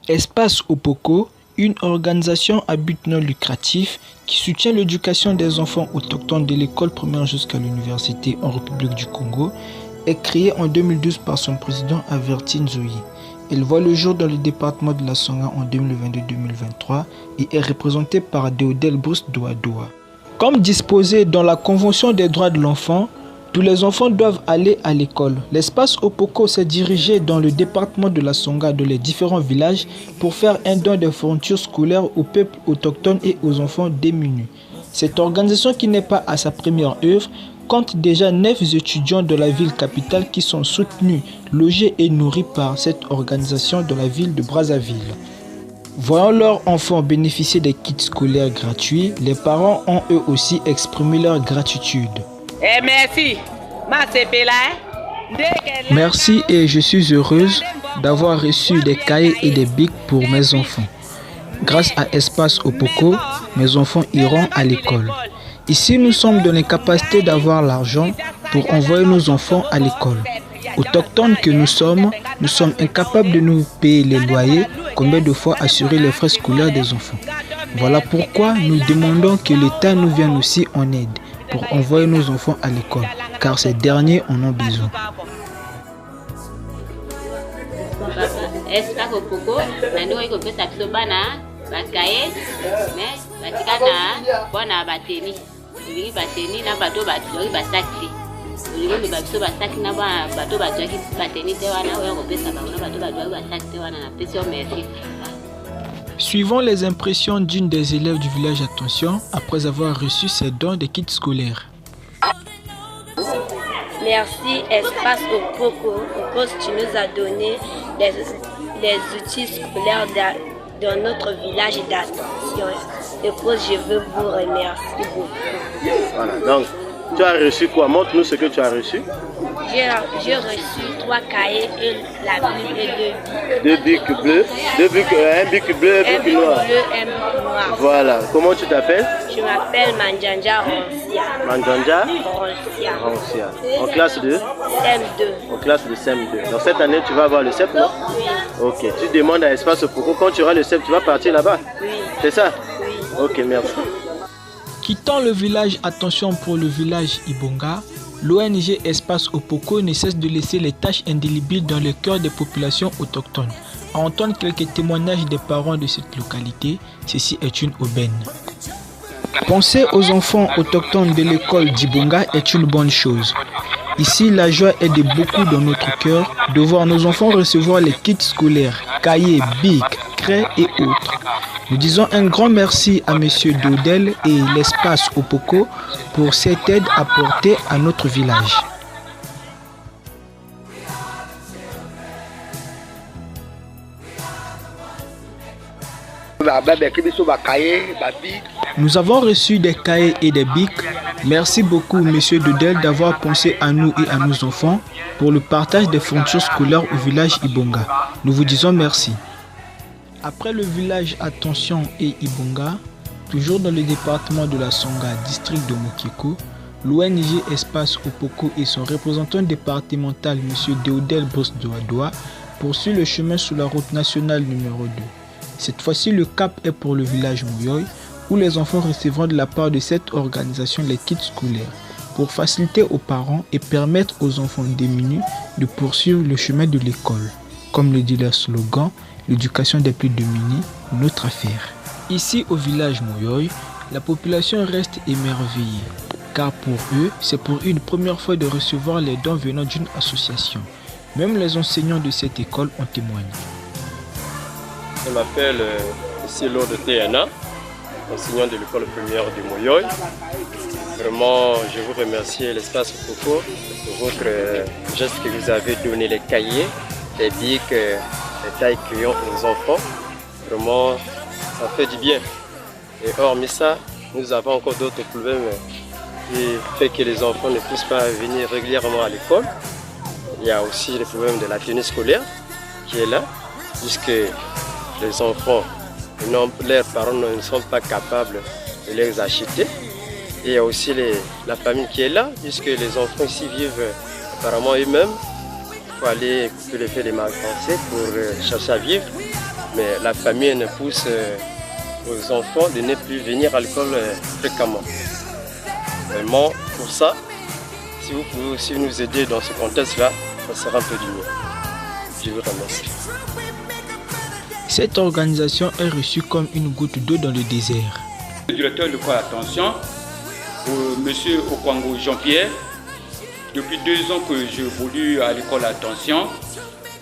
Espace Opoko, une organisation à but non lucratif qui soutient l'éducation des enfants autochtones de l'école primaire jusqu'à l'université en République du Congo, est créée en 2012 par son président Averti Nzoyi. Elle voit le jour dans le département de la Songa en 2022-2023 et est représentée par Deodel Bruce Douadoua. Comme disposé dans la Convention des droits de l'enfant, tous les enfants doivent aller à l'école. L'espace Opoko s'est dirigé dans le département de la Songa dans les différents villages pour faire un don de fournitures scolaires aux peuples autochtones et aux enfants démunis. Cette organisation, qui n'est pas à sa première œuvre, compte déjà 9 étudiants de la ville capitale qui sont soutenus, logés et nourris par cette organisation dans la ville de Brazzaville. Voyant leurs enfants bénéficier des kits scolaires gratuits, les parents ont eux aussi exprimé leur gratitude. Merci et je suis heureuse d'avoir reçu des cahiers et des bics pour mes enfants. Grâce à Espace Opoko, mes enfants iront à l'école. Ici, nous sommes dans l'incapacité d'avoir l'argent pour envoyer nos enfants à l'école. Autochtones que nous sommes incapables de nous payer les loyers, combien de fois assurer les frais scolaires des enfants. Voilà pourquoi nous demandons que l'État nous vienne aussi en aide pour envoyer nos enfants à l'école, car ces derniers en ont besoin. Suivons les impressions d'une des élèves du village Attention après avoir reçu ses dons de kits scolaires. Merci Espace Opoko, tu nous as donné les outils scolaires dans notre village d'Attention. Et je veux vous remercier beaucoup. Voilà, donc tu as reçu quoi? Montre-nous ce que tu as reçu. J'ai reçu 3 cahiers et la Bible et 2 bics bleus, un bic bleu et un bic noir. Un bic noir. Voilà, comment tu t'appelles? Je m'appelle Manjanja Ronsia. Manjanja Ronsia. En classe de CM2. En classe de CM2. Donc cette année, tu vas avoir le CEP, non? Oui. Ok, tu demandes à Espace Opoko, quand tu auras le CEP, tu vas partir là-bas? Oui. C'est ça? Oui. Ok, merci. Quittant le village Attention pour le village Ibonga, l'ONG Espace Opoko ne cesse de laisser les taches indélébiles dans le cœur des populations autochtones. À entendre quelques témoignages des parents de cette localité, ceci est une aubaine. Penser aux enfants autochtones de l'école d'Ibonga est une bonne chose. Ici, la joie est de beaucoup dans notre cœur de voir nos enfants recevoir les kits scolaires, cahiers, bics, craies et autres. Nous disons un grand merci à M. Dodel et l'Espace Opoko pour cette aide apportée à notre village. Nous avons reçu des cahiers et des bics. Merci beaucoup M. Dodel d'avoir pensé à nous et à nos enfants pour le partage des fournitures scolaires au village Ibonga. Nous vous disons merci. Après le village Attention et Ibonga, toujours dans le département de la Songa, district de Mokeko, l'ONG Espace Opoko et son représentant départemental M. Deodel Bruce Douadoua poursuit le chemin sur la route nationale numéro 2. Cette fois-ci, le cap est pour le village Mouyoy, où les enfants recevront de la part de cette organisation les kits scolaires pour faciliter aux parents et permettre aux enfants démunis de poursuivre le chemin de l'école. Comme le dit leur slogan, l'éducation des plus démunis, notre affaire. Ici au village Mouyoy, la population reste émerveillée, car pour eux, c'est pour une première fois de recevoir les dons venant d'une association. Même les enseignants de cette école en témoignent. Je m'appelle ici Lord TNA, enseignant de l'école primaire du Mouyoy. Vraiment, je vous remercie l'Espace Opoko pour votre geste que vous avez donné, les cahiers, les bics, les tailles crayons aux enfants. Vraiment, ça fait du bien. Et hormis ça, nous avons encore d'autres problèmes qui font que les enfants ne puissent pas venir régulièrement à l'école. Il y a aussi le problème de la tenue scolaire qui est là, puisque les enfants, leurs parents ne sont pas capables de les acheter. Et il y a aussi la famille qui est là, puisque les enfants ici vivent apparemment eux-mêmes. Il faut aller couper le fait des malfaçons pour chercher à vivre. mais la famille ne pousse aux enfants de ne plus venir à l'école fréquemment. Vraiment, pour ça, si vous pouvez aussi nous aider dans ce contexte-là, ça sera un peu du mieux. Je vous remercie. Cette organisation est reçue comme une goutte d'eau dans le désert. Le directeur de l'école Attention, M. Okwango Jean-Pierre, depuis 2 ans que j'évolue à l'école Attention,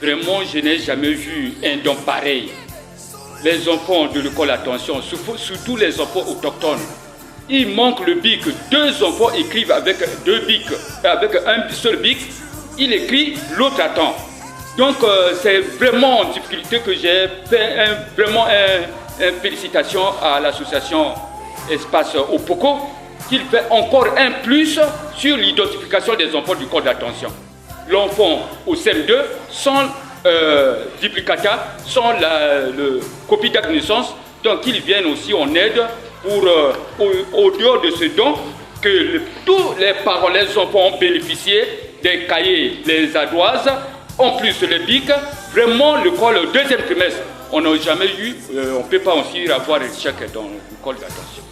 vraiment je n'ai jamais vu un don pareil. Les enfants de l'école Attention, surtout les enfants autochtones, il manque le bic. 2 enfants écrivent avec 2 bics, avec un seul bic, il écrit, l'autre attend. Donc c'est vraiment en difficulté que j'ai fait vraiment une félicitation à l'association Espace Opoko, qu'il fait encore un plus sur l'identification des enfants du corps d'attention. L'enfant au CM2 sans duplicata, sans le copie d'acte de naissance, donc qu'ils viennent aussi en aide pour, au dehors de ce don, que tous les parents, les enfants ont bénéficié des cahiers, les ardoises, en plus les bics. Vraiment, l'école, le 2e trimestre, on n'a jamais eu, on ne peut pas aussi avoir le chèque dans l'école d'attention.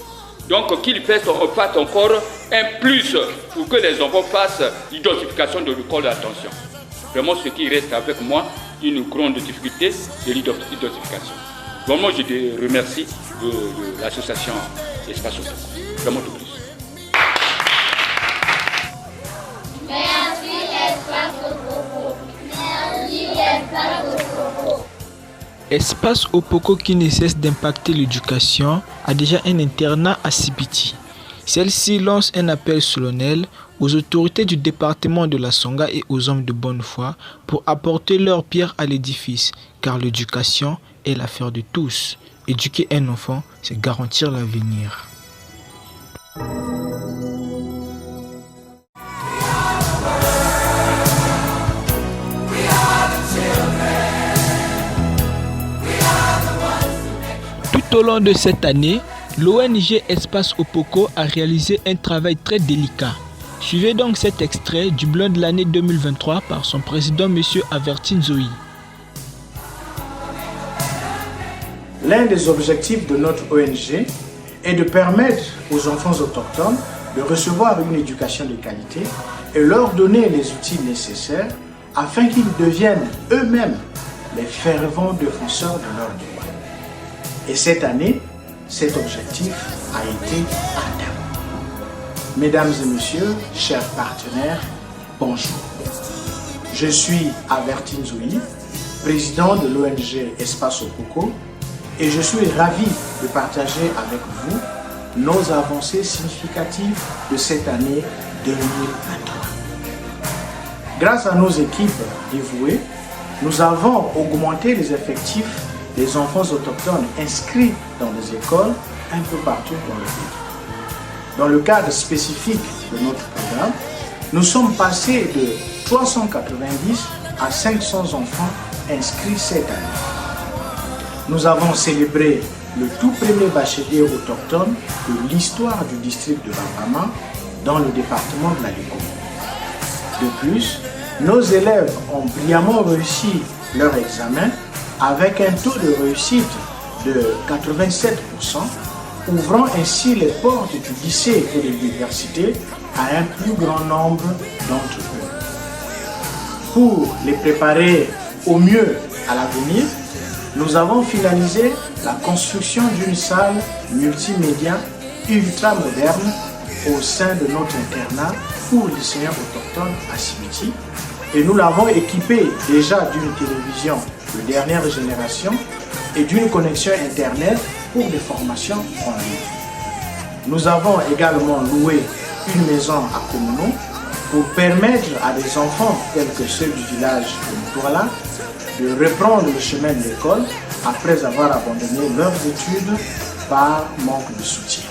Donc, qu'il fasse encore un plus pour que les enfants fassent l'identification de l'école d'attention. Vraiment, ce qui reste avec moi, une grande difficulté de l'identification. Vraiment, je te remercie de l'association Espace Opoko. Vraiment tout plus. Merci Espace Opoko. Merci Espace Opoko. Espace Opoko, qui ne cesse d'impacter l'éducation, a déjà un internat à Sibiti. Celle-ci lance un appel solennel aux autorités du département de la Songa et aux hommes de bonne foi pour apporter leur pierre à l'édifice, car l'éducation est l'affaire de tous. Éduquer un enfant, c'est garantir l'avenir. Tout au long de cette année, l'ONG Espace Opoko a réalisé un travail très délicat. Suivez donc cet extrait du bilan de l'année 2023 par son président, M. Avertine Zoï. L'un des objectifs de notre ONG est de permettre aux enfants autochtones de recevoir une éducation de qualité et leur donner les outils nécessaires afin qu'ils deviennent eux-mêmes les fervents défenseurs de leurs droits. Et cette année, cet objectif a été atteint. Mesdames et messieurs, chers partenaires, bonjour. Je suis Avertine Zoï, président de l'ONG Espace Opoko, et je suis ravi de partager avec vous nos avancées significatives de cette année 2023. Grâce à nos équipes dévouées, nous avons augmenté les effectifs des enfants autochtones inscrits dans les écoles un peu partout dans le pays. Dans le cadre spécifique de notre programme, nous sommes passés de 390 à 500 enfants inscrits cette année. Nous avons célébré le tout premier bachelier autochtone de l'histoire du district de Bambama dans le département de la Léco. De plus, nos élèves ont brillamment réussi leur examen avec un taux de réussite de 87%, ouvrant ainsi les portes du lycée et de l'université à un plus grand nombre d'entre eux. Pour les préparer au mieux à l'avenir, nous avons finalisé la construction d'une salle multimédia ultra moderne au sein de notre internat pour lycéens autochtones à Sibiti, et nous l'avons équipé déjà d'une télévision de dernière génération et d'une connexion internet pour des formations en ligne. Nous avons également loué une maison à Komono pour permettre à des enfants tels que ceux du village de Mutouala de reprendre le chemin de l'école après avoir abandonné leurs études par manque de soutien.